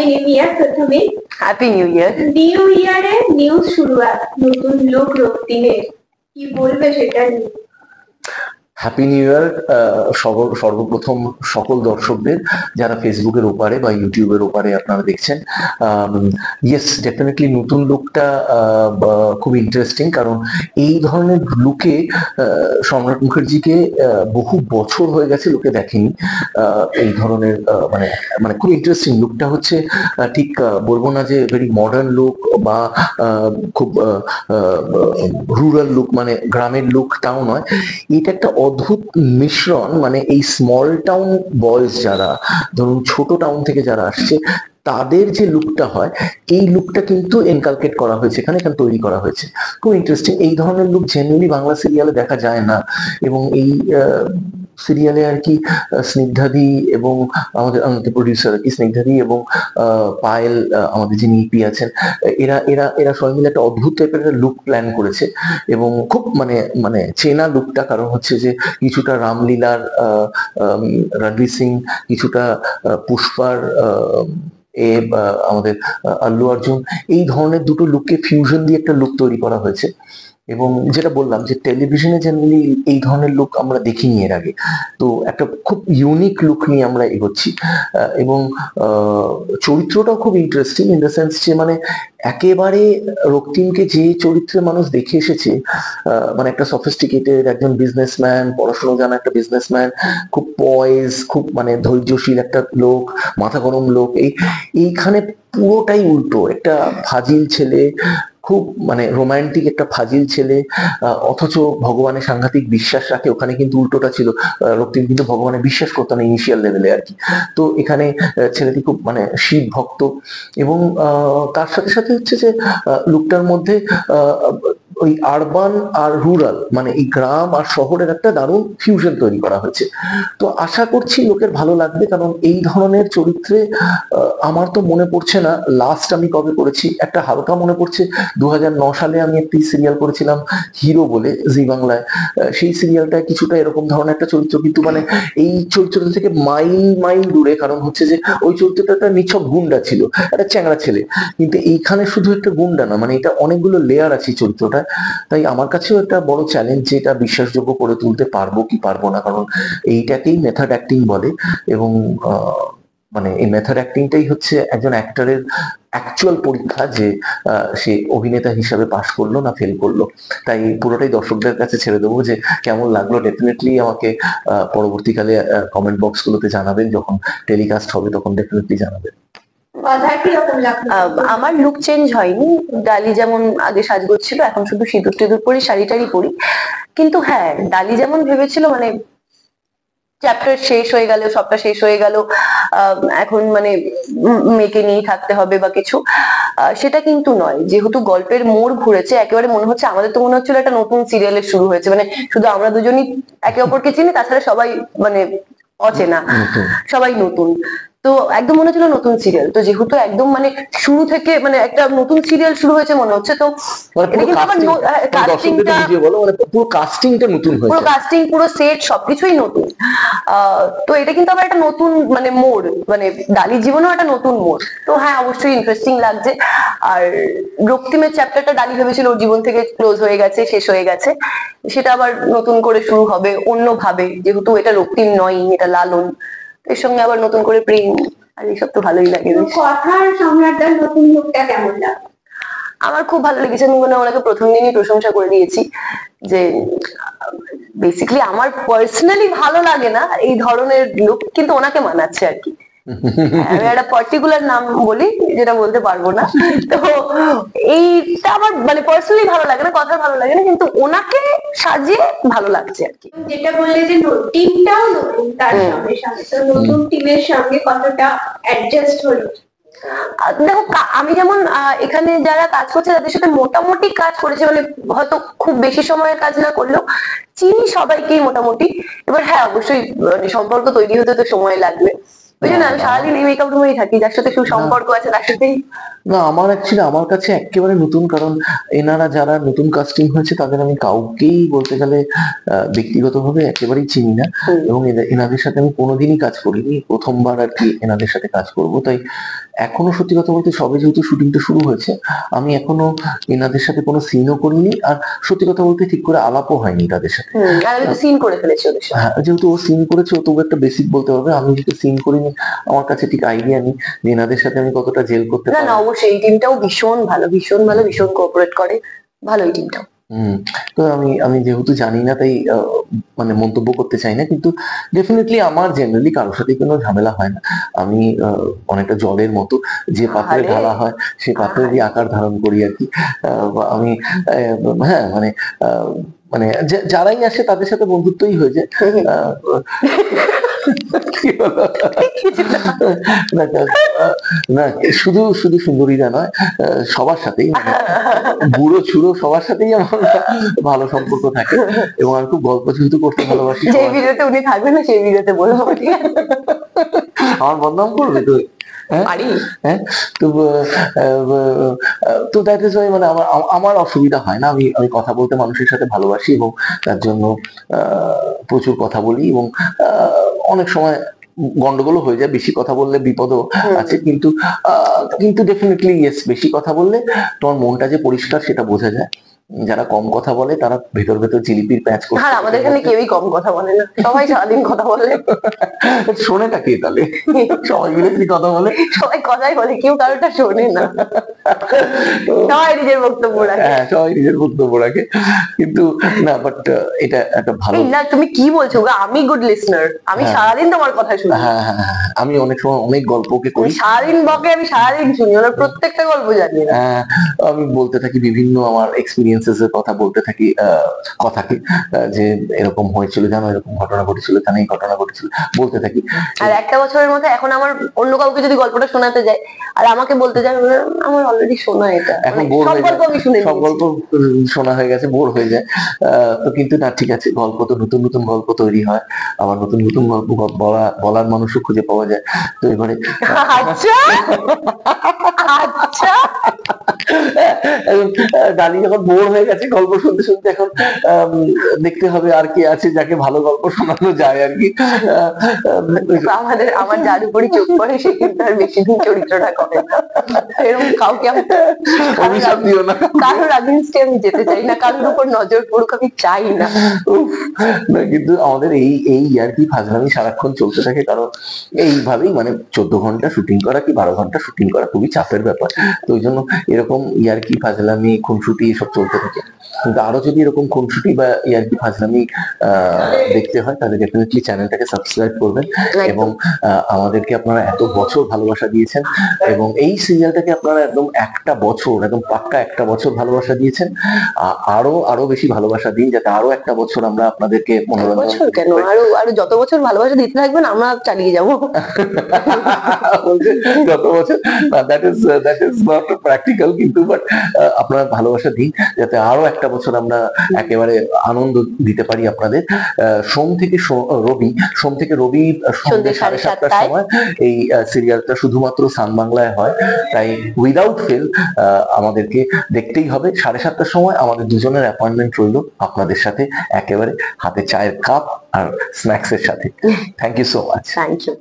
New year. প্রথমে happy new year. New ইয়ারে new শুরুয়াত, নতুন লুক রক্তিমের, কি বলবে সেটা নিয়ে? হ্যাপি নিউ ইয়ার সর্বপ্রথম সকল দর্শকদের যারা ফেসবুকের ওপারে বা ইউটিউবের ওপারে আপনারা দেখছেন। ইয়েস, ডেফিনেটলি নতুন লুকটা খুব ইন্টারেস্টিং, কারণ এই ধরনের লুকে সম্রাট মুখার্জিকে বহু বছর হয়ে গেছে লোকে দেখেনি। এই ধরনের মানে মানে খুব ইন্টারেস্টিং লুকটা হচ্ছে। ঠিক বলবো না যে ভেরি মডার্ন লুক বা খুব রুরাল লুক, মানে গ্রামের লুকটাও নয়। এটা একটা অদ্ভুত মিশ্রণ, মানে এই স্মল টাউন বয়েজ যারা ধরুন ছোট টাউন থেকে যারা আসছে তাদের যে লুকটা হয়, এই লুকটা কিন্তু এনকালকেট করা হয়েছে এখানে তৈরি করা হয়েছে। খুব ইন্টারেস্টিং। এই ধরনের লুক জেনারেলি বাংলা সিরিয়ালে দেখা যায় না, এবং এই সিরিয়ালে আর কি স্নিগ্ধাদি এবং আমাদের প্রডিউসার আর কি স্নিগ্ধাদি এবং পায়েল, আমাদের যিনি ইপি আছেন, এরা এরা এরা সবাই মিলে একটা অদ্ভুত টাইপের একটা লুক প্ল্যান করেছে, এবং খুব মানে মানে চেনা লুকটা। কারণ হচ্ছে যে কিছুটা রামলীলার রণবীর সিং, কিছুটা পুষ্পার আমাদের আল্লু অর্জুন, এই ধরনের দুটো লুককে ফিউশন দিয়ে একটা লুক তৈরি করা হয়েছে। এবং যেটা বললাম যে টেলিভিশনে জেনারেলি এই ধরনের লুক আমরা দেখিনি এর আগে, তো একটা খুব ইউনিক লুক নিয়ে আমরা এগোচ্ছি। এবং চরিত্রটাও খুব ইন্টারেস্টিং ইন দ্য সেন্স যে মানে একেবারে রক্তিমকে যে চরিত্রে মানুষ দেখে এসেছে, মানে একটা সফিস্টিকেটেড একজন বিজনেসম্যান, পড়াশোনা জানা একটা বিজনেসম্যান, খুব পয়েজ, খুব মানে ধৈর্যশীল একটা লোক, মাথা গরম লোক, এইখানে পুরোটাই উল্টো। একটা ফাজিল ছেলে, খুব মানে রোমান্টিক একটা ফাজিল ছেলে, অথচ ভগবানের সাংঘাতিক বিশ্বাস রাখে। ওখানে কিন্তু উল্টোটা ছিল, রক্তিম কিন্তু ভগবানের বিশ্বাস করতো না ইনিশিয়াল লেভেলে আর কি। তো এখানে ছেলেটি খুব মানে শিব ভক্ত, এবং তার সাথে সাথে হচ্ছে যে লুকটার মধ্যে ওই আরবান আর রুরাল, মানে এই গ্রাম আর শহরের একটা দারুণ ফিউশন তৈরি করা হয়েছে। তো আশা করছি লোকের ভালো লাগবে, কারণ এই ধরনের চরিত্রে আমার তো মনে পড়ছে না লাস্ট আমি কবে করেছি। একটা হালকা মনে পড়ছে 2009 সালে আমি একটি সিরিয়াল করেছিলাম হিরো বলে, জি বাংলায়। সেই সিরিয়ালটায় কিছুটা এরকম ধরনের একটা চরিত্র, কিন্তু মানে এই চরিত্রটা থেকে মাইল মাইল দূরে। কারণ হচ্ছে যে ওই চরিত্রটা একটা নিছক গুন্ডা ছিল, একটা চ্যাংড়া ছেলে, কিন্তু এইখানে শুধু একটা গুন্ডা না, মানে এটা অনেকগুলো লেয়ার আছে চরিত্রটা। তাই আমার কাছেও একটা বড় চ্যালেঞ্জ যে এটা বিশ্বাসযোগ্য করে তুলতে পারবো কি পারবো না, কারণ এইটাকেই মেথড অ্যাক্টিং বলে। এবং মানে এই মেথড অ্যাক্টিংটাই হচ্ছে একজন অ্যাক্টরের অ্যাকচুয়াল পরীক্ষা, যে সে অভিনেতা হিসাবে পাশ করলো না ফেল করলো। তাই পুরোটাই দর্শকদের কাছে ছেড়ে দেবো, যে কেমন লাগলো ডেফিনেটলি আমাকে পরবর্তীকালে কমেন্ট বক্স গুলোতে জানাবেন, যখন টেলিকাস্ট হবে তখন ডেফিনেটলি জানাবেন। আমার লুক চেঞ্জ হয়নি, ডালি যেমন আগে সাজগোজ ছিল, এখন শুধু সিঁদুর টিঁদুর পরি, শাড়ি টাড়ি পরি। কিন্তু হ্যাঁ, ডালি যেমন ভেবেছিল মানে চ্যাপ্টার শেষ হয়ে গেল, সবটা শেষ হয়ে গেল, এখন মানে মেয়েকে নিয়ে থাকতে হবে বা কিছু, সেটা কিন্তু নয়। যেহেতু গল্পের মোড় ঘুরেছে, একেবারে মনে হচ্ছে, আমাদের তো মনে হচ্ছিল একটা নতুন সিরিয়ালের শুরু হয়েছে, মানে শুধু আমরা দুজনই একে অপরকে চিনি, তাছাড়া সবাই মানে অচেনা, সবাই নতুন। তো একদম মনে হচ্ছিল নতুন সিরিয়াল। তো যেহেতু একদম মানে শুরু থেকে মানে একটা নতুন সিরিয়াল শুরু হয়েছে মনে হচ্ছে, তো পুরো কাস্টিং, পুরো সেট সবকিছুই নতুন। তো এটা কিন্তু আবার একটা নতুন মানে মোড়, মানে ডালির জীবনেও একটা নতুন মোড়। তো হ্যাঁ, অবশ্যই ইন্টারেস্টিং লাগছে। আর রক্তিমের চ্যাপ্টারটা ডালি ভেবেছিল ওর জীবন থেকে ক্লোজ হয়ে গেছে, শেষ হয়ে গেছে, সেটা আবার নতুন করে শুরু হবে অন্য ভাবে। যেহেতু এটা রক্তিম নয়, এটা লালন, এর সঙ্গে আবার নতুন করে প্রেম, আর এইসব তো ভালোই লাগে। কথার সম্রাটদার নতুন লুকটা কেমন লাগে? আমার খুব ভালো লেগেছে। আমি মনে ওনাকে প্রথম দিনই প্রশংসা করে দিয়েছি যে বেসিক্যালি আমার পার্সোনালি ভালো লাগে না এই ধরনের লুক, কিন্তু ওনাকে মানাচ্ছে আর কি। আমি একটা পার্টিকুলার নাম বলি, যেটা বলতে পারবো না। তো এইটা আমার মানে পার্সোনালি ভালো লাগে না, কথা ভালো লাগে না, কিন্তু ওনাকে সাজিয়ে ভালো লাগছে আর কি। যেটা বললে যে টিমটাও নতুন, তার সঙ্গে সঙ্গে তো নতুন টিমের সঙ্গে কতটা অ্যাডজাস্ট হলো? দেখো, আমি যেমন এখানে যারা কাজ করছে তাদের সাথে মোটামুটি কাজ করেছে, মানে হয়তো খুব বেশি সময়ের কাজ না করলেও চিনি সবাইকেই মোটামুটি। এবার হ্যাঁ, অবশ্যই সম্পর্ক তৈরি হতে তো সময় লাগবে, ওই জন্য আমি সারাদিন এই মেকআপ রুমেই থাকি, যার সাথে সুসম্পর্ক আছে তার সাথেই। না, আমার কাছে একেবারে নতুন, কারণ এনারা যারা নতুন কাস্টিং হয়েছে তাদের আমি কাউকেই বলতে গেলে ব্যক্তিগতভাবে একেবারেই চিনি না, এবং এনাদের সাথে আমি কোনোদিনই কাজ করিনি, প্রথমবার আর কি এনাদের সাথে কাজ করব। তাই এখনো সত্যি কথা বলতে সবে যেহেতু শুটিংটা শুরু হয়েছে, আমি এখনো এনাদের সাথে কোনো সিনও করিনি, আর সত্যি কথা বলতে ঠিক করে আলাপও হয়নি তাদের সাথে। আর আমি তো সিন করে ফেলেছি ওদের সাথে। হ্যাঁ, যেহেতু ও সিন করেছে ও তবু একটা বেসিক বলতে পারবে, আমি যেহেতু সিন করিনি আমার কাছে ঠিক আইডিয়া নেই যে এনাদের সাথে আমি কতটা জেল করতে না পারি। না, অবশ্যই এই টিমটাও ভীষণ ভালো, ভীষণ ভালো, ভীষণ কোঅপারেট করে, ভালো এই টিমটাও। তো আমি যেহেতু জানি না তাই মানে মন্তব্য করতে চাই না, কিন্তু ডেফিনেটলি আমার জেনারেলি কারোর সাথে কোনো ঝামেলা হয় না। আমি অনেকটা জলের মতো, যে পাত্রে আরে, ঢালা হয় সে পাত্রেরই আকার ধারণ করি আর কি। আমি হ্যাঁ মানে মানে যারাই আসে তাদের সাথে বন্ধুত্বই হয়ে যায়। কি হলো? না, না, শুধু শুধু সুন্দরীরা নয়, সবার সাথেই, মানে বুড়ো ছুড়ো সবার সাথেই আমার ভালো সম্পর্ক থাকে, এবং আমি খুব গল্প যেহেতু করতে ভালোবাসি। যে ভিডিওতে উনি থাকবেন না সেই ভিডিওতে বলবো, ঠিক আছে? আমার বদনাম করবে তো? পারি। হ্যাঁ, তো তো দ্যাট ইজ ওয়াই, মানে আমার অসুবিধা হয় না। আমি কথা বলতে মানুষের সাথে ভালোবাসি, এবং তার জন্য প্রচুর কথা বলি, এবং অনেক সময় গন্ডগোলও হয়ে যায়, বেশি কথা বললে বিপদও আছে, কিন্তু ডেফিনেটলি ইয়েস, বেশি কথা বললে তোমার মনটা যে পরিষ্কার সেটা বোঝা যায়। যারা কম কথা বলে তারা ভেতর ভেতর জিলিপির প্যাচ করছে। আর আমাদের এখানে কেউই কম কথা বলে না, সবাই সারাদিন কথা বলে। শোনেটা কে তাহলে? সবাই মিলে কি কথা বলে? সবাই কথাই বলে, কেউ কারোটা শোনে না, সবাই নিজের বক্তব্য রাখে। হ্যাঁ, সবাই নিজের বক্তব্য রাখে, কিন্তু না, বাট এটা একটা ভালো। না, তুমি কি বলছো গো? আমি গুড লিসনার, আমি সারাদিন তোমার কথা শুনি। হ্যাঁ, আমি অনেক সময় অনেক গল্পকে করি, সারাদিন বকে, আমি সারাদিন শুনি, ওনার প্রত্যেকটা গল্প জানি। আমি বলতে থাকি বিভিন্ন আমার এক্সপিরিয়েন্সেস এর কথা বলতে থাকি, কথাকে যে এরকম হয়েছিল, জানো এরকম ঘটনা ঘটেছিল, জানো এই ঘটনা ঘটেছিল, বলতে থাকি। আর একটা বছরের মধ্যে এখন আমার অন্য কাউকে যদি গল্পটা শোনাতে যায় আর আমাকে বলতে যায়, আমার অলরেডি শোনা, এটা এখন বোর হয়ে যায়, আমি শুনে সব গল্প শোনা হয়ে গেছে, বোর হয়ে যায়। তো কিন্তু না, ঠিক আছে, গল্প তো নতুন নতুন গল্প তৈরি হয়, আবার নতুন নতুন গল্প বলার মানুষও খুঁজে পাওয়া যায়, তো এবারে আচ্ছা আচ্ছা। ডালি যখন বোর হয়ে গেছে গল্প শুনতে শুনতে, এখন দেখতে হবে আর কি আছে যাকে ভালো গল্প শোনানো যায় আর কি। আমার যার উপরই চোখ পড়ে সে কিন্তু আর বেশি দিন চরিত্রটা করে না, এরকম কাউকে অভিশাপ দিও না, কারোর আগেন্স্টে আমি যেতে চাই না, কারোর উপর নজর পড়ুক আমি চাই না। কিন্তু আমাদের এই আর কি ফাজলামি সারাক্ষণ চলতে থাকে, কারণ এইভাবেই মানে 14 ঘন্টা শুটিং করা কি 12 ঘন্টা শুটিং করা খুবই চাপের ব্যাপার, তো ওই জন্য এরকম ইয়ার্কি ফাজলামি খুনসুটি এসব চলতে থাকে। কিন্তু আরো যদি এরকম খুনসুটি বা ইয়ার্কি ফাজলামি দেখতে হয় তাহলে ডেফিনেটলি চ্যানেলটাকে সাবস্ক্রাইব করবেন, এবং আমাদেরকে আপনারা এত বছর ভালোবাসা দিয়েছেন, এবং এই সিরিয়ালটাকে আপনারা একদম একটা বছর, একদম পাক্কা একটা বছর ভালোবাসা দিয়েছেন, আরো বেশি ভালোবাসা দিন, যাতে আরো একটা বছর আমরা আপনাদেরকে বছর কেন, আরো যত বছর ভালোবাসা দিতে থাকবেন আমরা চালিয়ে যাবো। যত বছর, দ্যাট ইজ নট প্র্যাকটিক্যাল, কিন্তু বাট আপনারা ভালোবাসা দিন যাতে আরো একটা বছর আমরা একেবারে আনন্দ দিতে পারি আপনাদের। সোম থেকে রবি সন্ধ্যে 7:30টার সময় এই সিরিয়ালটা শুধুমাত্র সান বাংলায় হয়, তাই উইদাউট ফেল আমাদেরকে দেখতেই হবে। 7:30টার সময় আমাদের দুজনের অ্যাপয়েন্টমেন্ট রইল আপনাদের সাথে, একেবারে হাতে চায়ের কাপ আর স্ন্যাক্স এর সাথে। Thank you so much. Thank you.